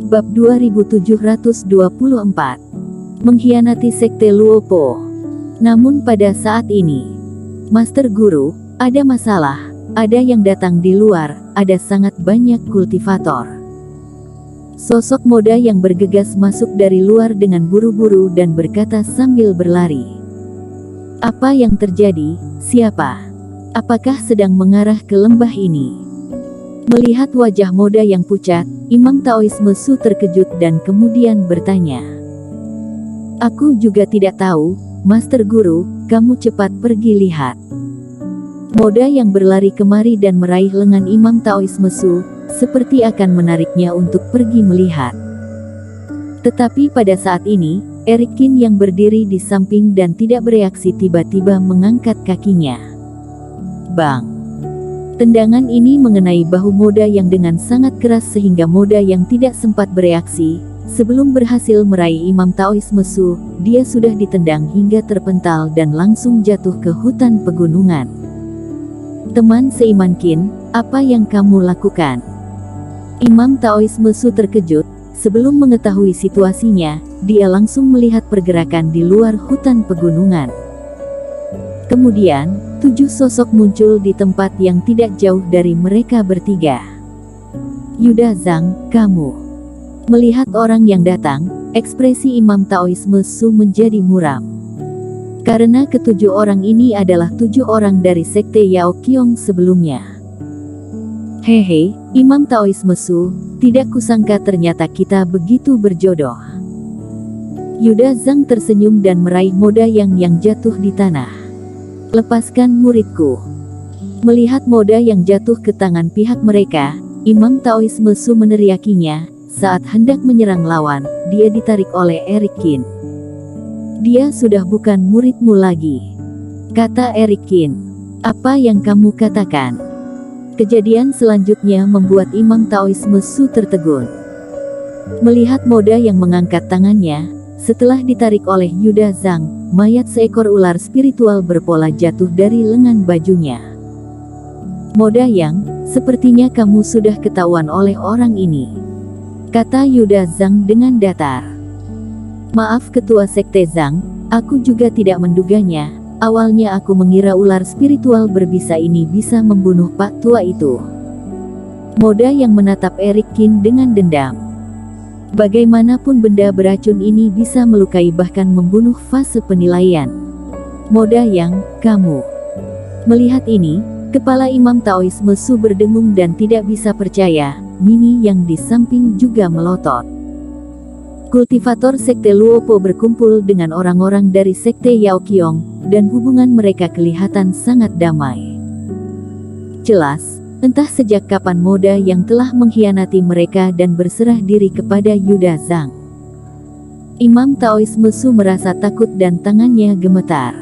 Bab 2724. Mengkhianati Sekte Luopo. Namun pada saat ini, Master Guru, ada masalah, ada yang datang di luar, ada sangat banyak kultivator. Sosok muda yang bergegas masuk dari luar dengan buru-buru dan berkata sambil berlari. Apa yang terjadi? Siapa? Apakah sedang mengarah ke lembah ini? Melihat wajah muda yang pucat, Imam Taoisme Su terkejut dan kemudian bertanya. Aku juga tidak tahu, Master Guru, kamu cepat pergi lihat. Muda yang berlari kemari dan meraih lengan Imam Taoisme Su, seperti akan menariknya untuk pergi melihat. Tetapi pada saat ini, Eric Qin yang berdiri di samping dan tidak bereaksi tiba-tiba mengangkat kakinya. Bang! Tendangan ini mengenai bahu muda yang dengan sangat keras sehingga muda yang tidak sempat bereaksi. Sebelum berhasil meraih Imam Taoisme Su, dia sudah ditendang hingga terpental dan langsung jatuh ke hutan pegunungan. Teman seiman Qin, apa yang kamu lakukan? Imam Taoisme Su terkejut. Sebelum mengetahui situasinya, dia langsung melihat pergerakan di luar hutan pegunungan. Kemudian, 7 sosok muncul di tempat yang tidak jauh dari mereka bertiga. Yuda Zhang, kamu. Melihat orang yang datang, ekspresi Imam Taoisme Su menjadi muram. Karena ketujuh orang ini adalah 7 orang dari Sekte Yao Qiong sebelumnya. Hehe, Imam Taoisme Su, tidak kusangka ternyata kita begitu berjodoh. Yuda Zhang tersenyum dan meraih muda yang jatuh di tanah. Lepaskan muridku. Melihat muda yang jatuh ke tangan pihak mereka, Imam Taoisme Su meneriakinya. Saat hendak menyerang lawan, dia ditarik oleh Eric Qin. Dia sudah bukan muridmu lagi, kata Eric Qin. Apa yang kamu katakan? Kejadian selanjutnya membuat Imam Taoisme Su tertegun. Melihat muda yang mengangkat tangannya, setelah ditarik oleh Yuda Zhang, mayat seekor ular spiritual berpola jatuh dari lengan bajunya. Muda yang, sepertinya kamu sudah ketahuan oleh orang ini, kata Yuda Zhang dengan datar. Maaf Ketua Sekte Zhang, aku juga tidak menduganya. Awalnya aku mengira ular spiritual berbisa ini bisa membunuh Pak Tua itu. Muda yang menatap Eric Qin dengan dendam. Bagaimanapun benda beracun ini bisa melukai bahkan membunuh fase penilaian. Muda yang, kamu. Melihat ini, kepala Imam Taoisme Su berdengung dan tidak bisa percaya. Mini yang di samping juga melotot. Kultivator Sekte Luopo berkumpul dengan orang-orang dari Sekte Yao Qiong, dan hubungan mereka kelihatan sangat damai. Jelas, entah sejak kapan muda yang telah mengkhianati mereka dan berserah diri kepada Yuda Zhang. Imam Taoisme Su merasa takut dan tangannya gemetar.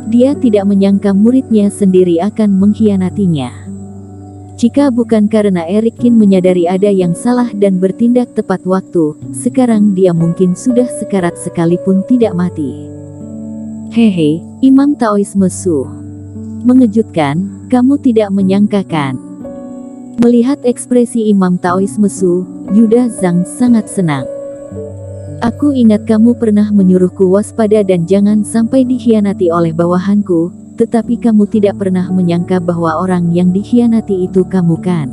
Dia tidak menyangka muridnya sendiri akan mengkhianatinya. Jika bukan karena Eric Qin menyadari ada yang salah dan bertindak tepat waktu, sekarang dia mungkin sudah sekarat sekalipun tidak mati. Hehe, Imam Taoisme Su. Mengejutkan, kamu tidak menyangkakan. Melihat ekspresi Imam Taoisme Su, Yuda Zhang sangat senang. Aku ingat kamu pernah menyuruhku waspada dan jangan sampai dikhianati oleh bawahanku, tetapi kamu tidak pernah menyangka bahwa orang yang dikhianati itu kamu kan?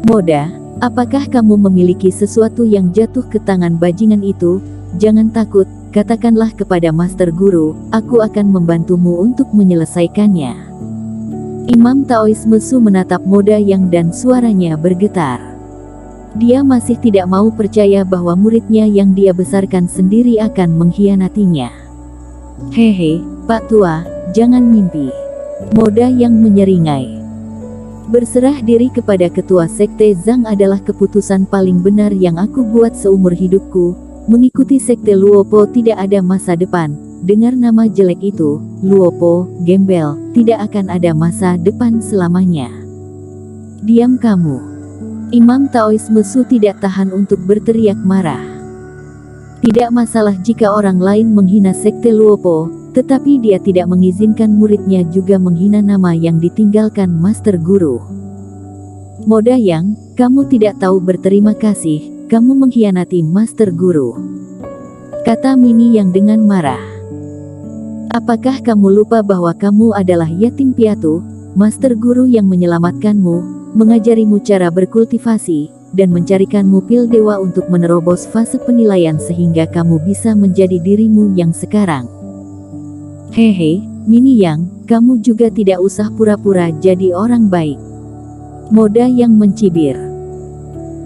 Muda, apakah kamu memiliki sesuatu yang jatuh ke tangan bajingan itu? Jangan takut, katakanlah kepada Master Guru, aku akan membantumu untuk menyelesaikannya. Imam Taoisme Su menatap muda yang dan suaranya bergetar. Dia masih tidak mau percaya bahwa muridnya yang dia besarkan sendiri akan mengkhianatinya. Hehe, Pak Tua, jangan mimpi. Muda yang menyeringai. Berserah diri kepada Ketua Sekte Zhang adalah keputusan paling benar yang aku buat seumur hidupku. Mengikuti Sekte Luopo tidak ada masa depan. Dengar nama jelek itu, Luopo, gembel, tidak akan ada masa depan selamanya. Diam kamu. Imam Taoisme Su tidak tahan untuk berteriak marah. Tidak masalah jika orang lain menghina Sekte Luopo, tetapi dia tidak mengizinkan muridnya juga menghina nama yang ditinggalkan Master Guru. Moda yang, kamu tidak tahu berterima kasih, kamu mengkhianati Master Guru. Kata Mini Yang dengan marah. Apakah kamu lupa bahwa kamu adalah yatim piatu, Master Guru yang menyelamatkanmu, mengajarimu cara berkultivasi, dan mencarikanmu pil dewa untuk menerobos fase penilaian sehingga kamu bisa menjadi dirimu yang sekarang. Hehe, Mini Yang, kamu juga tidak usah pura-pura jadi orang baik. Moda yang mencibir.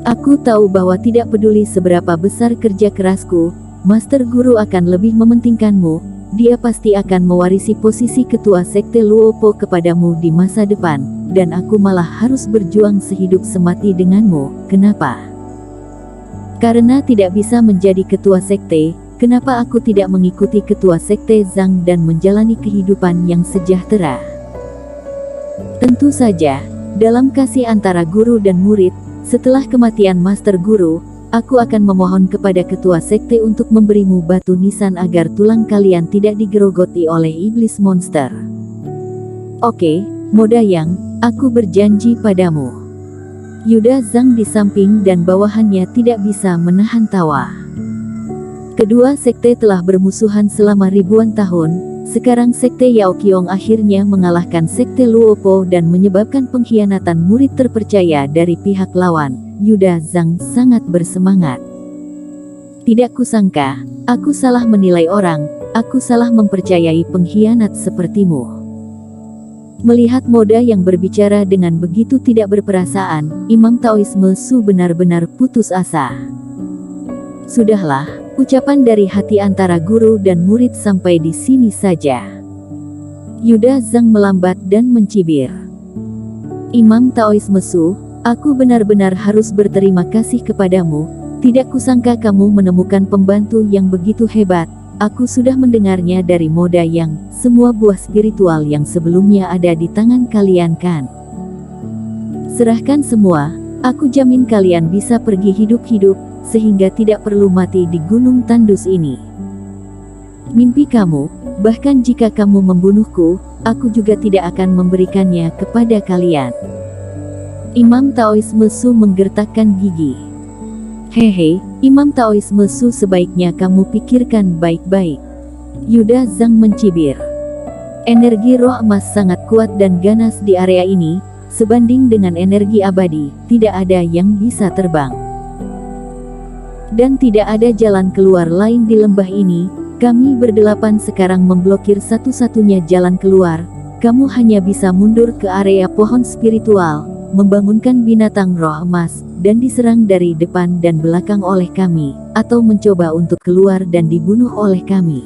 Aku tahu bahwa tidak peduli seberapa besar kerja kerasku, Master Guru akan lebih mementingkanmu. Dia pasti akan mewarisi posisi ketua sekte Luopo kepadamu di masa depan, dan aku malah harus berjuang sehidup semati denganmu. Kenapa? Karena tidak bisa menjadi ketua sekte, kenapa aku tidak mengikuti ketua sekte Zhang dan menjalani kehidupan yang sejahtera? Tentu saja, dalam kasih antara guru dan murid, setelah kematian Master Guru, aku akan memohon kepada ketua sekte untuk memberimu batu nisan agar tulang kalian tidak digerogoti oleh iblis monster. Oke, Moda Yang, aku berjanji padamu. Yuda Zhang di samping dan bawahannya tidak bisa menahan tawa. Kedua sekte telah bermusuhan selama ribuan tahun, sekarang sekte Yaoqiong akhirnya mengalahkan sekte Luopo dan menyebabkan pengkhianatan murid terpercaya dari pihak lawan. Yuda Zhang sangat bersemangat. Tidak kusangka, aku salah menilai orang, aku salah mempercayai pengkhianat sepertimu. Melihat Moda yang berbicara dengan begitu tidak berperasaan, Imam Taoisme Su benar-benar putus asa. Sudahlah, ucapan dari hati antara guru dan murid sampai di sini saja. Yuda Zhang melambat dan mencibir. Imam Taoisme Su, aku benar-benar harus berterima kasih kepadamu, tidak kusangka kamu menemukan pembantu yang begitu hebat, aku sudah mendengarnya dari Moda Yang, semua buah spiritual yang sebelumnya ada di tangan kalian kan. Serahkan semua, aku jamin kalian bisa pergi hidup-hidup, sehingga tidak perlu mati di Gunung Tandus ini. Mimpi kamu, bahkan jika kamu membunuhku, aku juga tidak akan memberikannya kepada kalian. Imam Taoisme Su menggertakkan gigi. Hehe, Imam Taoisme Su, sebaiknya kamu pikirkan baik-baik. Yuda Zhang mencibir. Energi roh emas sangat kuat dan ganas di area ini, sebanding dengan energi abadi, tidak ada yang bisa terbang. Dan tidak ada jalan keluar lain di lembah ini, kami berdelapan sekarang memblokir satu-satunya jalan keluar, kamu hanya bisa mundur ke area pohon spiritual, membangunkan binatang roh emas, dan diserang dari depan dan belakang oleh kami, atau mencoba untuk keluar dan dibunuh oleh kami.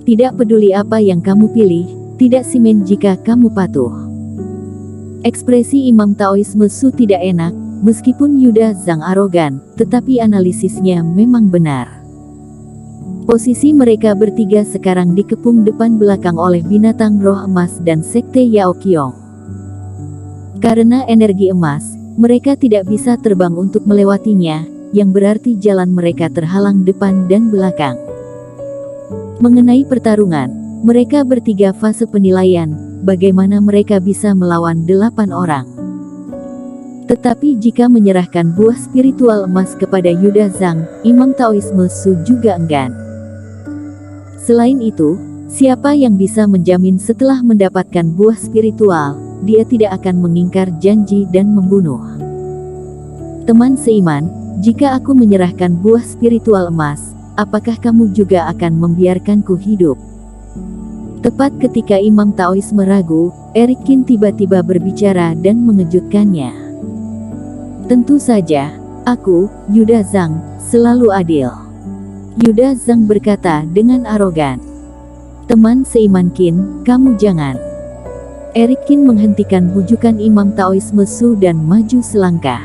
Tidak peduli apa yang kamu pilih, tidak simen jika kamu patuh. Ekspresi Imam Taoisme Su tidak enak, meskipun Yuda Zhang arogan, tetapi analisisnya memang benar. Posisi mereka bertiga sekarang dikepung depan belakang oleh binatang roh emas dan sekte Yaoqiong. Karena energi emas, mereka tidak bisa terbang untuk melewatinya, yang berarti jalan mereka terhalang depan dan belakang. Mengenai pertarungan, mereka bertiga fase penilaian, bagaimana mereka bisa melawan 8 orang. Tetapi jika menyerahkan buah spiritual emas kepada Yuda Zhang, Imam Taoisme Su juga enggan. Selain itu, siapa yang bisa menjamin setelah mendapatkan buah spiritual, dia tidak akan mengingkar janji dan membunuh. Teman seiman, jika aku menyerahkan buah spiritual emas, apakah kamu juga akan membiarkanku hidup? Tepat ketika Imam Taoisme ragu, Eric Qin tiba-tiba berbicara dan mengejutkannya. Tentu saja, aku, Yuda Zhang, selalu adil. Yuda Zhang berkata dengan arogan. Teman seiman Qin, kamu jangan. Eric Qin menghentikan bujukan Imam Taoisme Su dan maju selangkah.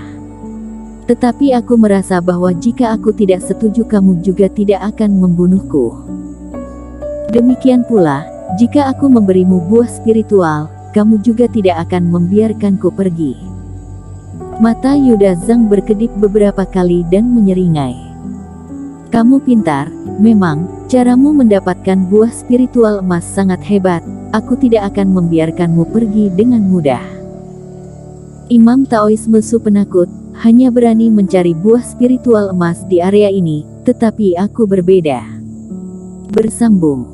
Tetapi aku merasa bahwa jika aku tidak setuju kamu juga tidak akan membunuhku. Demikian pula, jika aku memberimu buah spiritual, kamu juga tidak akan membiarkanku pergi. Mata Yuda Zhang berkedip beberapa kali dan menyeringai. Kamu pintar, memang, caramu mendapatkan buah spiritual emas sangat hebat, aku tidak akan membiarkanmu pergi dengan mudah. Imam Taoisme Su penakut, hanya berani mencari buah spiritual emas di area ini, tetapi aku berbeda. Bersambung.